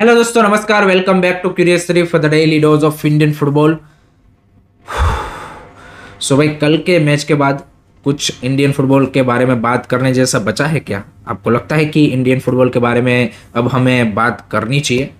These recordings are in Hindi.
हेलो दोस्तों, नमस्कार। Welcome back to curious three for the daily dose of Indian football. So भाई, कल के मैच के बाद कुछ इंडियन फुटबॉल के बारे में बात करने जैसा बचा है क्या? आपको लगता है कि इंडियन फुटबॉल के बारे में अब हमें बात करनी चाहिए?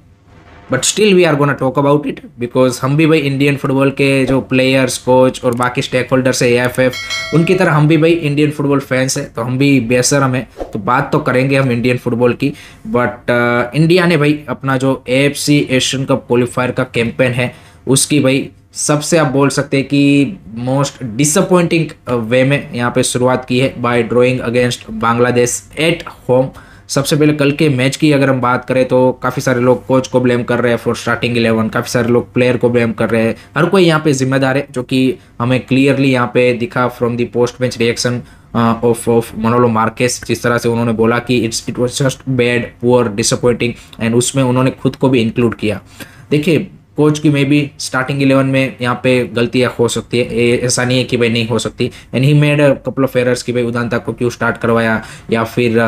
But still we are gonna talk about it because हम भी भाई इंडियन फुटबॉल के जो प्लेयर्स, कोच और बाकी स्टेक होल्डर्स है, एएफएफ, उनकी तरह हम भी भाई इंडियन फुटबॉल फैंस है, तो हम भी बेशरम है, तो बात तो करेंगे हम इंडियन फुटबॉल की। बट इंडिया ने भाई अपना जो एएफसी एशियन कप क्वालिफायर का कैंपेन है, उसकी भाई सबसे आप बोल सकते हैं कि मोस्ट डिसअपॉइंटिंग वे में यहाँ पे शुरुआत की है bye drawing against Bangladesh at home. सबसे पहले कल के मैच की अगर हम बात करें तो काफ़ी सारे लोग कोच को ब्लेम कर रहे हैं फॉर स्टार्टिंग 11, काफ़ी सारे लोग प्लेयर को ब्लेम कर रहे हैं, हर कोई यहाँ पे जिम्मेदार है, जो कि हमें क्लियरली यहाँ पे दिखा from the post match reaction of मनोलो Marquez. जिस तरह से उन्होंने बोला कि it was just bad, poor, disappointing, and उसमें उन्होंने खुद को भी इंक्लूड किया। देखिए, कोच की मे भी स्टार्टिंग 11 में यहाँ पे गलतियां हो सकती है, ऐसा नहीं है कि भाई नहीं हो सकती। And he made a couple of errors कि भाई उदांता को क्यों स्टार्ट करवाया, या फिर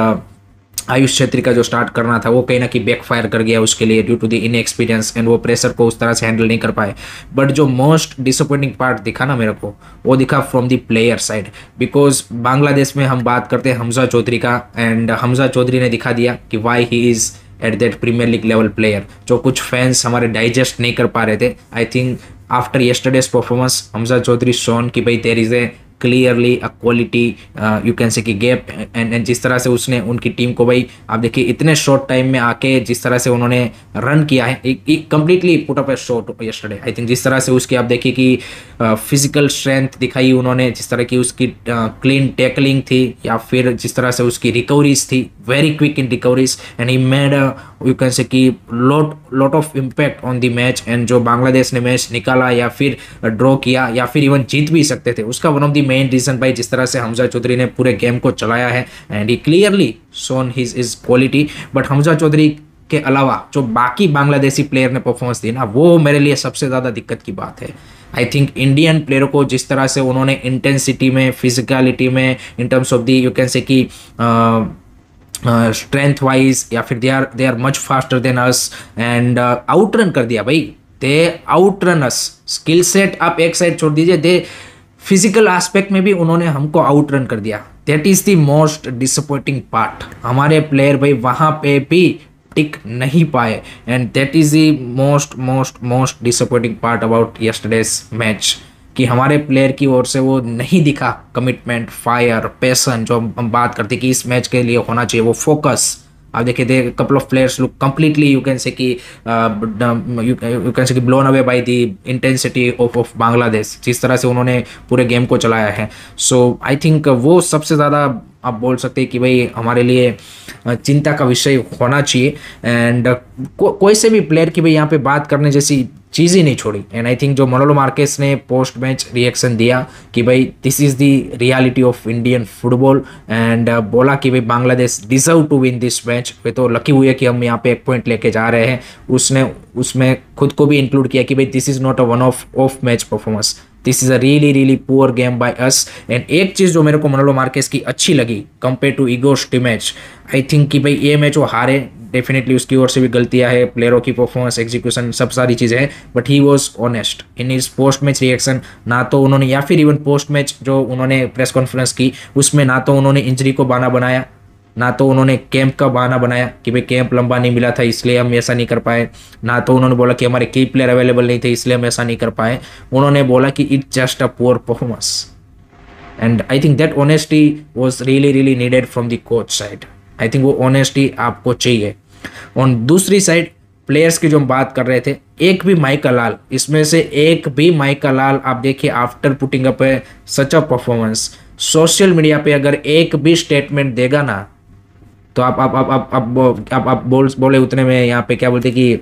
आयुष छेत्री का जो स्टार्ट करना था वो कहीं ना कहीं बैकफायर कर गया उसके लिए due to the inexperience, and वो प्रेशर को उस तरह से हैंडल नहीं कर पाए। बट जो मोस्ट डिसअपॉइंटिंग पार्ट दिखा ना मेरे को, वो दिखा from the player side. Because Bangladesh में हम बात करते हैं हमजा चौधरी का, एंड हमजा चौधरी ने दिखा दिया कि why he is at that premier league level player, जो कुछ फैंस हमारे डाइजेस्ट नहीं कर पा रहे थे। I think after yesterday's performance Hamza Chowdhury shown कि भाई there is a clearly a quality, you can say कि गैप, एंड जिस तरह से उसने उनकी टीम को भाई आप देखिए इतने शॉर्ट टाइम में आके जिस तरह से उन्होंने रन किया है, एक completely put up A shot yesterday. I think जिस तरह से उसकी आप देखिए कि फिजिकल स्ट्रेंथ दिखाई उन्होंने, जिस तरह की उसकी क्लीन टैकलिंग थी, या फिर जिस तरह से उसकी रिकवरीज थी, very quick in recoveries, and he made you can say कि lot of impact on the match. And जो बांग्लादेश ने मैच निकाला या फिर ड्रॉ किया या फिर इवन जीत भी सकते थे, उसका one of the main reason भाई जिस तरह से हमजा चौधरी ने पूरे गेम को चलाया है, and he clearly shown his quality. But Hamza Chowdhury के अलावा जो बाकी बांग्लादेशी प्लेयर ने परफॉर्मेंस दी ना, वो मेरे लिए सबसे ज़्यादा दिक्कत की बात है। आई थिंक इंडियन प्लेयरों को जिस तरह से उन्होंने इंटेंसिटी में, फिजिकलिटी में, in terms of the you can say कि स्ट्रेंथ वाइज, या फिर they are much faster than us, and outrun कर दिया भाई। They outrun us. Skill set आप एक साइड छोड़ दीजिए, दे फिजिकल एस्पेक्ट में भी उन्होंने हमको आउटरन कर दिया। That is the most disappointing part. हमारे प्लेयर भाई वहां पे भी टिक नहीं पाए, and that is the most most most disappointing part about yesterday's match, कि हमारे प्लेयर की ओर से वो नहीं दिखा कमिटमेंट, फायर, पैशन, जो हम बात करते कि इस मैच के लिए होना चाहिए, वो फोकस। आप देखिए, they couple of players look completely you can say कि यू कैन से कि blown away by the intensity of Bangladesh, जिस तरह से उन्होंने पूरे गेम को चलाया है। सो आई थिंक वो सबसे ज़्यादा आप बोल सकते हैं कि भाई हमारे लिए चिंता का विषय होना चाहिए। एंड कोई से भी प्लेयर की भाई यहाँ पे बात करने जैसी चीज़ ही नहीं छोड़ी। एंड आई थिंक जो मनोलो मार्केस ने पोस्ट मैच रिएक्शन दिया कि भाई this is the reality of Indian football, and बोला कि भाई Bangladesh deserve to win this match, वे तो लकी हुई है कि हम यहाँ पे एक पॉइंट लेके जा रहे हैं। उसने उसमें खुद को भी इंक्लूड किया कि भाई this is not a one of match performance, this is a really really poor game by us. And एक चीज़ जो मेरे को मनोलो मार्केस की अच्छी लगी compare to Igor's match, I think कि भाई ये मैच वो हारे, डेफिनेटली उसकी ओर से भी गलतियां है, प्लेयरों की परफॉर्मेंस, एग्जीक्यूशन, सब सारी चीज़ें हैं, but he was honest in his post match reaction. ना तो उन्होंने, या फिर इवन पोस्ट मैच जो उन्होंने प्रेस कॉन्फ्रेंस की उसमें, ना तो उन्होंने इंजरी को बहाना बनाया, ना तो उन्होंने कैंप का बहाना बनाया कि भाई कैंप लंबा नहीं मिला था इसलिए हम ऐसा नहीं कर पाए, ना तो उन्होंने बोला कि हमारे की प्लेयर अवेलेबल नहीं थे इसलिए हम ऐसा नहीं कर पाए। उन्होंने बोला कि it just a poor performance, and I think that honesty was really really needed from the coach side. I think वो ऑनेस्टी आपको चाहिए। और दूसरी साइड प्लेयर्स की जो हम बात कर रहे थे, एक भी माइकल लाल, इसमें से एक भी माइकल लाल आप देखिए after putting up A such a performance, social media पे अगर एक भी स्टेटमेंट देगा ना, तो आप बोले उतने में यहाँ पे क्या बोलते कि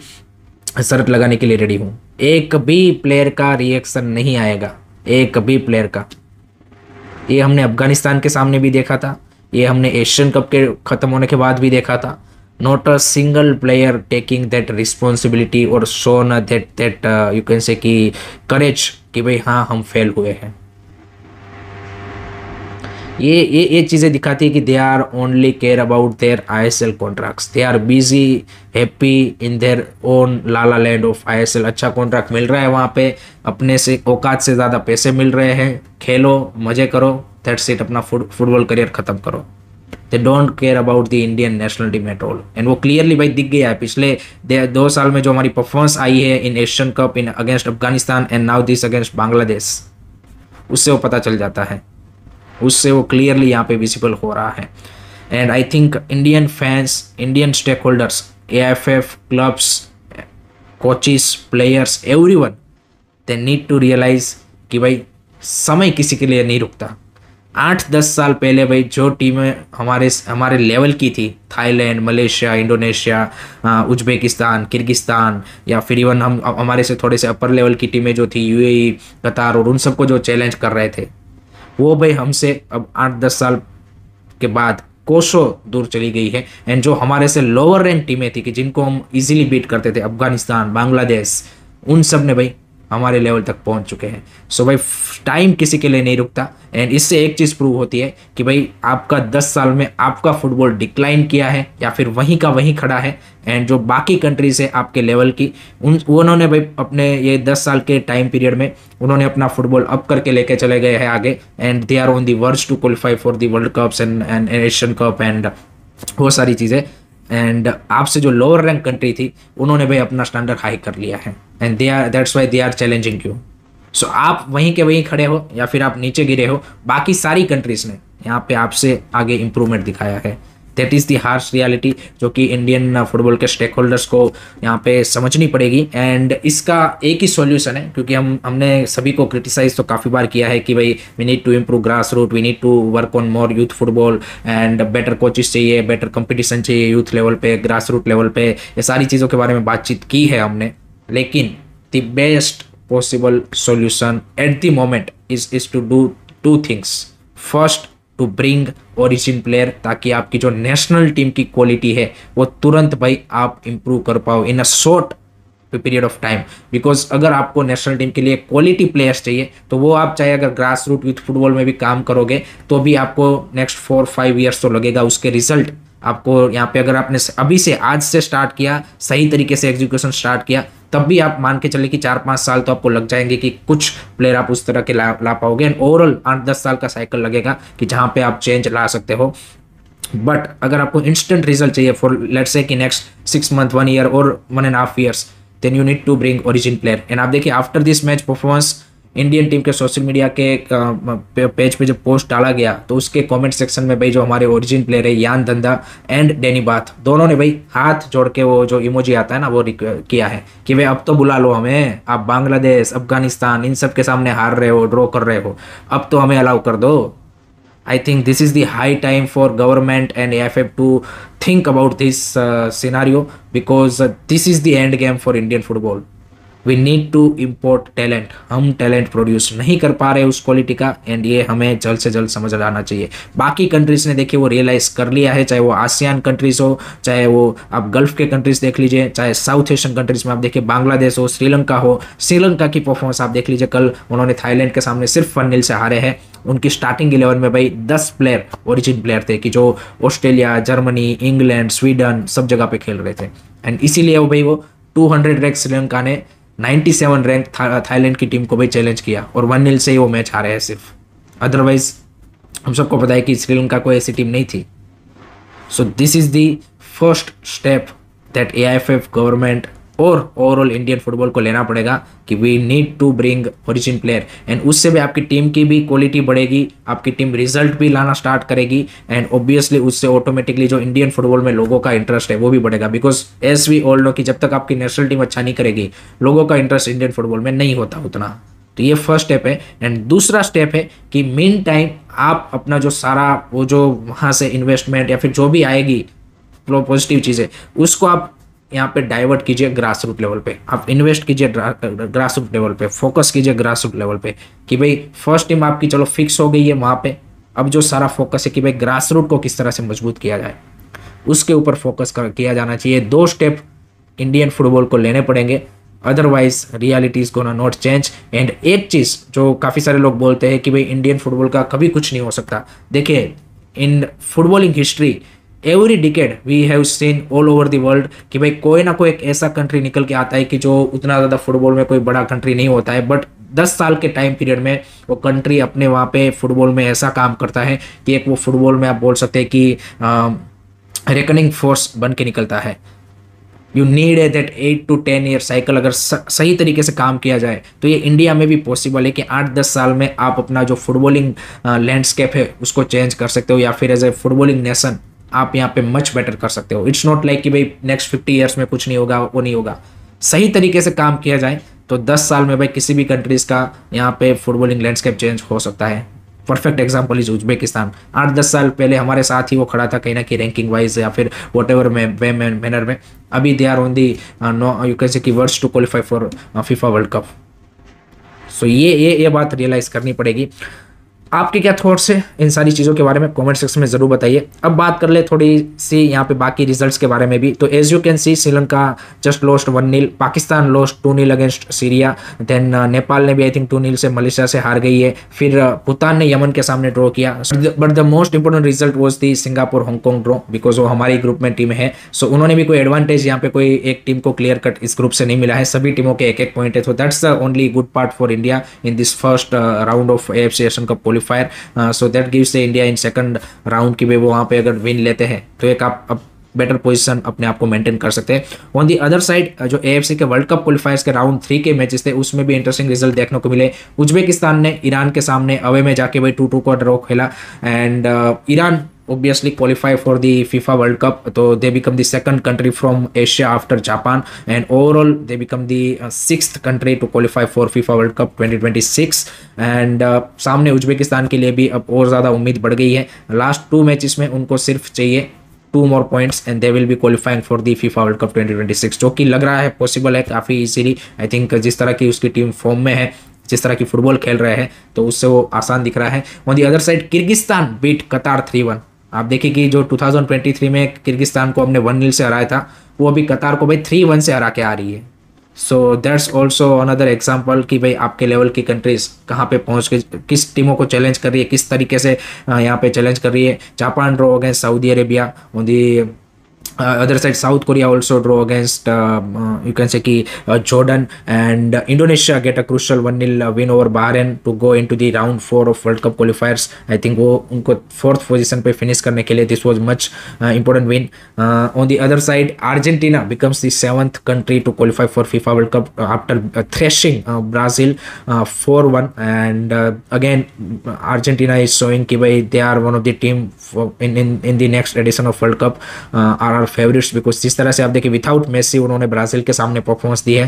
शर्त लगाने के लिए रेडी हूँ। एक भी प्लेयर का रिएक्शन नहीं आएगा, एक भी प्लेयर का। ये हमने अफगानिस्तान के सामने भी देखा था, ये हमने एशियन कप के खत्म होने के बाद भी देखा था। Not a single player taking that responsibility और shown that you can say कि करेज कि भाई हाँ हम फेल हुए हैं। ये चीज़ें दिखाती है कि they are only care about their ISL contracts, they are busy happy in their own lala land of ISL. अच्छा कॉन्ट्रैक्ट मिल रहा है वहाँ पे, अपने से औकात से ज़्यादा पैसे मिल रहे हैं, खेलो मज़े करो, दैट्स इट, अपना फुटबॉल करियर ख़त्म करो। They don't care about the Indian national team at all. And वो क्लियरली भाई दिख गया है पिछले 2 साल में जो हमारी परफॉर्मेंस आई है इन Asian cup, in against Afghanistan and now this against Bangladesh, उससे वो पता चल जाता है, उससे वो क्लियरली यहाँ पे विजिबल हो रहा है। And I think Indian fans, Indian stakeholders, AFF, clubs, coaches, players, everyone, they need to realize कि भाई समय किसी के लिए नहीं रुकता। 8-10 साल पहले भाई जो टीमें हमारे लेवल की थी, Thailand, Malaysia, Indonesia, Uzbekistan, Kyrgyzstan, या फिर इवन हम हमारे से थोड़े से अपर लेवल की टीमें जो थी यूएई, कतार, और उन सबको जो चैलेंज कर रहे थे, वो भाई हमसे अब 8-10 साल के बाद कोसों दूर चली गई है। एंड जो हमारे से लोअर रैंक टीमें थी कि जिनको हम इजीली बीट करते थे, अफगानिस्तान, बांग्लादेश, उन सब ने भाई हमारे लेवल तक पहुंच चुके हैं। सो भाई टाइम किसी के लिए नहीं रुकता। एंड इससे एक चीज़ प्रूव होती है कि भाई आपका 10 साल में आपका फुटबॉल डिक्लाइन किया है या फिर वहीं का वहीं खड़ा है। एंड जो बाकी कंट्रीज है आपके लेवल की, उन्होंने भाई अपने ये 10 साल के टाइम पीरियड में उन्होंने अपना फुटबॉल अप करके लेके चले गए हैं आगे। And they are on the verge to qualify for the world cups and Asian cup and वो सारी चीज़ें। एंड आपसे जो लोअर रैंक कंट्री थी, उन्होंने भाई अपना स्टैंडर्ड हाई कर लिया है। And that's why they are challenging you. So आप वहीं के वहीं खड़े हो या फिर आप नीचे गिरे हो, बाकी सारी कंट्रीज ने यहाँ पे आपसे आगे इंप्रूवमेंट दिखाया है। That is the harsh reality जो कि इंडियन फुटबॉल के स्टेक होल्डर्स को यहाँ पे समझनी पड़ेगी। एंड इसका एक ही सॉल्यूशन है, क्योंकि हमने सभी को क्रिटिसाइज तो काफ़ी बार किया है कि भाई we need to improve grass root, we need to work on more youth football and better coaches चाहिए, बेटर कंपटीशन चाहिए यूथ लेवल पे, ग्रास रूट लेवल पे, ये सारी चीज़ों के बारे में बातचीत की है हमने। लेकिन the best possible solution at the moment is to do 2 things. First, to bring origin player, ताकि आपकी जो नेशनल टीम की क्वालिटी है वो तुरंत भाई आप इम्प्रूव कर पाओ in a short period of time. Because अगर आपको नेशनल टीम के लिए क्वालिटी प्लेयर्स चाहिए तो वो आप चाहे अगर ग्रास रूट यूथ फुटबॉल में भी काम करोगे तो भी आपको नेक्स्ट 4-5 ईयर्स तो लगेगा उसके रिजल्ट आपको। यहाँ पे अगर आपने अभी से आज से स्टार्ट किया, सही तरीके से एग्जीक्यूशन स्टार्ट किया, तब भी आप मान के चले कि 4-5 साल तो आपको लग जाएंगे कि कुछ प्लेयर आप उस तरह के ला पाओगे। एंड ओवरऑल 8-10 साल का साइकिल लगेगा कि जहाँ पे आप चेंज ला सकते हो। बट अगर आपको इंस्टेंट रिजल्ट चाहिए फॉर लेट्स से कि नेक्स्ट 6 मंथ, 1 ईयर और 1.5 years, then you need to bring origin player. And आप देखिए after this match performance, Indian team के सोशल मीडिया के पेज पे जब पोस्ट डाला गया तो उसके कमेंट सेक्शन में भाई जो हमारे ओरिजिन प्लेयर है यान धंधा एंड डैनी बाथ, दोनों ने भाई हाथ जोड़ के वो जो इमोजी आता है ना वो किया है कि भाई अब तो बुला लो हमें, आप बांग्लादेश, अफगानिस्तान इन सब के सामने हार रहे हो, ड्रॉ कर रहे हो, अब तो हमें अलाउ कर दो। I think this is the high time for government and AFF to think about this scenario, because this is the end game for Indian football. We need to import talent. हम टैलेंट प्रोड्यूस नहीं कर पा रहे उस क्वालिटी का, एंड ये हमें जल्द से जल्द समझ आना चाहिए। बाकी कंट्रीज ने देखिए वो रियलाइज कर लिया है, चाहे वो आसियान कंट्रीज हो, चाहे वो आप गल्फ के कंट्रीज देख लीजिए, चाहे साउथ एशियन कंट्रीज में आप देखिए बांग्लादेश हो, श्रीलंका हो। श्रीलंका की परफॉर्मेंस आप देख लीजिए, कल उन्होंने थाईलैंड के सामने सिर्फ 1-0 से हारे हैं। उनकी स्टार्टिंग 11 में भाई 10 प्लेयर ओरिजिन प्लेयर थे कि जो ऑस्ट्रेलिया, जर्मनी, इंग्लैंड, स्वीडन सब जगह पे खेल रहे थे। एंड इसीलिए वो 200 रैंक श्रीलंका ने 97 रैंक थाईलैंड की टीम को भी चैलेंज किया और 1-0 से ही वो मैच हारे हैं सिर्फ। अदरवाइज हम सबको पता है कि श्रीलंका कोई ऐसी टीम नहीं थी। So this is the first step that AIFF government और ओवरऑल इंडियन फुटबॉल को लेना पड़ेगा कि we need to bring origin player. And उससे भी आपकी टीम की भी क्वालिटी बढ़ेगी, आपकी टीम रिजल्ट भी लाना स्टार्ट करेगी, एंड ऑब्वियसली उससे ऑटोमेटिकली जो इंडियन फुटबॉल में लोगों का इंटरेस्ट है वो भी बढ़ेगा। Because as we all know कि जब तक आपकी नेशनल टीम अच्छा नहीं करेगी, लोगों का इंटरेस्ट इंडियन फुटबॉल में नहीं होता उतना। तो ये फर्स्ट स्टेप है। एंड दूसरा स्टेप है कि मीन टाइम आप अपना जो सारा वो जो वहाँ से इन्वेस्टमेंट या फिर जो भी आएगी पॉजिटिव चीज़ें, उसको आप यहाँ पे डाइवर्ट कीजिए ग्रास रूट लेवल पे। आप इन्वेस्ट कीजिए ग्रास रूट लेवल पे, फोकस कीजिए ग्रास रूट लेवल पे कि भाई फर्स्ट टीम आपकी चलो फिक्स हो गई है वहाँ पे, अब जो सारा फोकस है कि भाई ग्रास रूट को किस तरह से मजबूत किया जाए, उसके ऊपर फोकस किया जाना चाहिए। 2 स्टेप इंडियन फुटबॉल को लेने पड़ेंगे otherwise reality is gonna not change. And एक चीज़ जो काफ़ी सारे लोग बोलते हैं कि भाई इंडियन फुटबॉल का कभी कुछ नहीं हो सकता, देखिए in footballing history every decade we have seen all over the world कि भाई कोई ना कोई एक ऐसा कंट्री निकल के आता है कि जो उतना ज़्यादा फुटबॉल में कोई बड़ा कंट्री नहीं होता है, बट 10 साल के टाइम पीरियड में वो कंट्री अपने वहाँ पे फुटबॉल में ऐसा काम करता है कि एक वो फुटबॉल में आप बोल सकते हैं कि रेकनिंग फोर्स बन के निकलता है। You need a that 8 to 10 year cycle अगर सही तरीके से काम किया जाए तो ये इंडिया में भी पॉसिबल है कि 8-10 साल में आप अपना जो फुटबॉलिंग लैंडस्केप है उसको चेंज कर सकते हो, या फिर एज ए फुटबॉलिंग नेशन आप यहाँ पे मच बेटर कर सकते हो। इट्स नॉट लाइक कि भाई नेक्स्ट 50 ईयर्स में कुछ नहीं होगा, वो नहीं होगा। सही तरीके से काम किया जाए तो 10 साल में भाई किसी भी कंट्रीज का यहाँ पे फुटबॉलिंग लैंडस्केप चेंज हो सकता है। Perfect example is Uzbekistan. 8-10 साल पहले हमारे साथ ही वो खड़ा था कहीं ना कहीं रैंकिंग वाइज या फिर वट एवर मैनर में। अभी they are on the you can say की words to qualify for FIFA World Cup. So ये बात रियलाइज करनी पड़ेगी। आपके क्या थॉट्स है इन सारी चीज़ों के बारे में कमेंट सेक्शन में ज़रूर बताइए। अब बात कर ले थोड़ी सी यहाँ पे बाकी रिजल्ट्स के बारे में भी। तो as you can see Sri Lanka just lost 1-0, Pakistan lost 2-0 against Syria, then Nepal ने भी आई थिंक 2-0 से मलेशिया से हार गई है, फिर भूटान ने यमन के सामने ड्रॉ किया। But the most important result was the Singapore Hong Kong draw, because वो हमारी ग्रुप में टीम है। सो उन्होंने भी कोई एडवांटेज यहाँ पे कोई एक टीम को क्लियर कट इस ग्रुप से नहीं मिला है, सभी टीमों के एक पॉइंट है। तो that's the only good part for India in this first round of AFC Asian cup qualifier. So that gives India in second round की भी वो वहाँ पे अगर विन लेते हैं तो एक आप बेटर पोजीशन अपने आप को मेंटेन कर सकते हैं। ऑन दी अदर साइड जो AFC के वर्ल्ड कप क्वालिफायर्स के राउंड 3 के मैचेस थे उसमें भी इंटरेस्टिंग रिजल्ट देखने को मिले। उज्बेकिस्तान ने ईरान के सामने अवे में जाके भाई 2-2 का ड्रॉ खेला, and Iran obviously qualify for the FIFA World Cup, so they become the second country from Asia after Japan, and overall they become the 6th country to qualify for FIFA World Cup 2026। and सामने उज्बेकिस्तान के लिए भी अब और ज़्यादा उम्मीद बढ़ गई है। लास्ट 2 मैचेस में उनको सिर्फ चाहिए 2 more points and they will be qualifying for the FIFA World Cup 2026, जो कि लग रहा है पॉसिबल है काफ़ी इजीली। आई थिंक जिस तरह की उसकी टीम फॉर्म में है, जिस तरह की फुटबॉल खेल रहे हैं, तो उससे वो आसान दिख रहा है। On the other side Kyrgyzstan beat Qatar 3-1। आप देखिए कि जो 2023 में किर्गिस्तान को हमने 1-0 से हराया था, वो अभी कतार को भाई 3-1 से हरा के आ रही है। So that's also another example कि भाई आपके लेवल की कंट्रीज कहाँ पे पहुँच के किस टीमों को चैलेंज कर रही है, किस तरीके से यहाँ पे चैलेंज कर रही है। Japan draw against Saudi Arabia, on the other side South Korea also draw against you can say ki Jordan, and Indonesia get a crucial 1-0 win over Bahrain to go into the round 4 of World Cup qualifiers। I think वो उनको 4th position पे finish करने के लिए this was much important win। on the other side Argentina becomes the 7th country to qualify for FIFA World Cup after thrashing Brazil 4-1, and again Argentina is showing कि भाई they are one of the team in the next edition of World Cup are favourites, because जिस तरह से आप देखिए विदाउट मेसी उन्होंने ब्राजील के सामने परफॉर्मेंस दी है,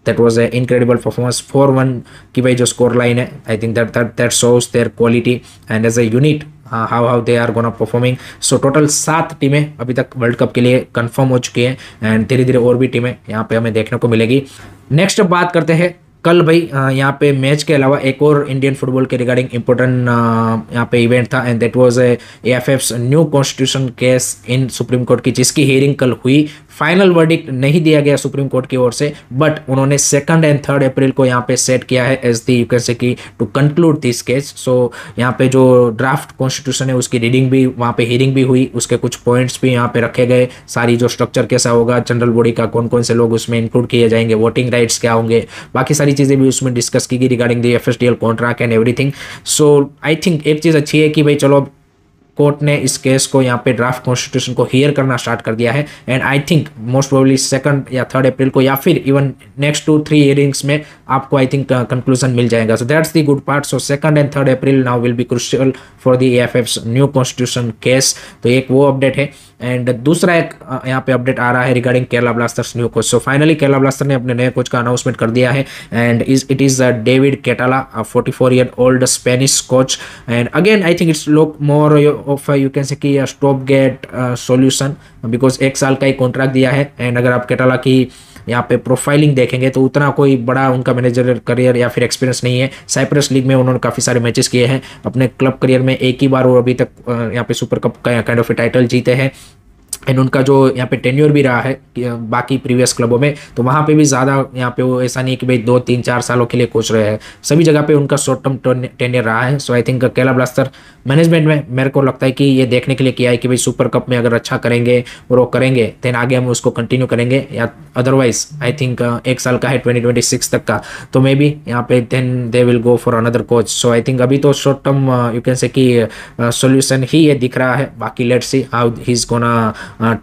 that was a incredible performance. 4-1 की भाई जो स्कोर लाइन है, I think that shows their quality and as a unit how they are gonna performing. So total 7 टीमें अभी तक वर्ल्ड कप के लिए कंफर्म हो चुकी हैं, एंड धीरे धीरे और भी टीमें यहाँ पे हमें देखने को मिलेगी। नेक्स्ट अब बात करते हैं कल भाई यहाँ पे मैच के अलावा एक और इंडियन फुटबॉल के रिगार्डिंग इम्पोर्टेंट यहाँ पे इवेंट था, and that was AFF's new constitution case in supreme court की, जिसकी हियरिंग कल हुई। फाइनल वर्डिक्ट नहीं दिया गया सुप्रीम कोर्ट की ओर से, बट उन्होंने 2 एंड 3 अप्रैल को यहाँ पे सेट किया है as the you can say की टू कंक्लूड दिस केस। सो यहाँ पे जो ड्राफ्ट कॉन्स्टिट्यूशन है उसकी रीडिंग भी वहाँ पे हियरिंग भी हुई, उसके कुछ पॉइंट्स भी यहाँ पे रखे गए, सारी जो स्ट्रक्चर कैसा होगा, जनरल बॉडी का कौन कौन से लोग उसमें इंक्लूड किए जाएंगे, वोटिंग राइट्स क्या होंगे, बाकी सारी चीज़ें भी उसमें डिस्कस की गई regarding the FSDL contract and everything. So I think एक चीज़ अच्छी है कि भाई चलो कोर्ट ने इस केस को यहाँ पे ड्राफ्ट कॉन्स्टिट्यूशन को हियर करना स्टार्ट कर दिया है, and I think most probably 2 या 3 अप्रैल को या फिर इवन नेक्स्ट 2-3 हियरिंग्स में आपको आई थिंक कंक्लूजन मिल जाएगा। So that's the good part. So 2 and 3 April now will be crucial for the AFF's new constitution case. तो एक वो अपडेट है, एंड दूसरा एक यहाँ पे अपडेट आ रहा है regarding Kerala Blasters new coach. So finally Kerala Blaster ने अपने नए कोच का अनाउंसमेंट कर दिया है, and it is David Catala, 44-year-old Spanish coach, and again I think it's look more of you can say कि स्टॉप गेट सॉल्यूशन, बिकॉज 1 साल का ही कॉन्ट्रैक्ट दिया है, एंड अगर आप केटाला की यहाँ पे प्रोफाइलिंग देखेंगे तो उतना कोई बड़ा उनका मैनेजर करियर या फिर एक्सपीरियंस नहीं है। साइप्रस लीग में उन्होंने काफ़ी सारे मैचेस किए हैं अपने क्लब करियर में, एक ही बार वो अभी तक यहाँ पे सुपर कप का काइंड ऑफ टाइटल जीते हैं, एंड उनका जो यहाँ पे टेन्योर भी रहा है बाकी प्रीवियस क्लबों में, तो वहाँ पे भी ज़्यादा यहाँ पे वो ऐसा नहीं कि भाई 2 3 4 सालों के लिए कोच रहे हैं, सभी जगह पे उनका शॉर्ट टर्म टेन्योर रहा है। सो आई थिंक केला ब्लास्टर मैनेजमेंट में मेरे को लगता है कि ये देखने के लिए किया है कि भाई सुपर कप में अगर अच्छा करेंगे और वो करेंगे देन आगे हम उसको कंटिन्यू करेंगे, या अदरवाइज आई थिंक 1 साल का है 2026 तक का, तो मे बी यहाँ पे then they will go for another coach. So I think अभी तो short term you can say कि सोल्यूशन ही ये दिख रहा है, बाकी let's see how he is gonna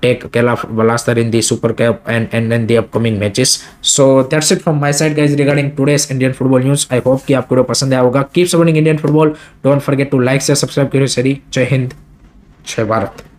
take Kerala Blaster in the Super Cup and then the upcoming matches. So that's it from my side guys regarding today's Indian football news. I hope कि आपको पसंद आया होगा. Keep supporting Indian football. Don't forget to like, share, subscribe करिए. जय हिंद, जय भारत.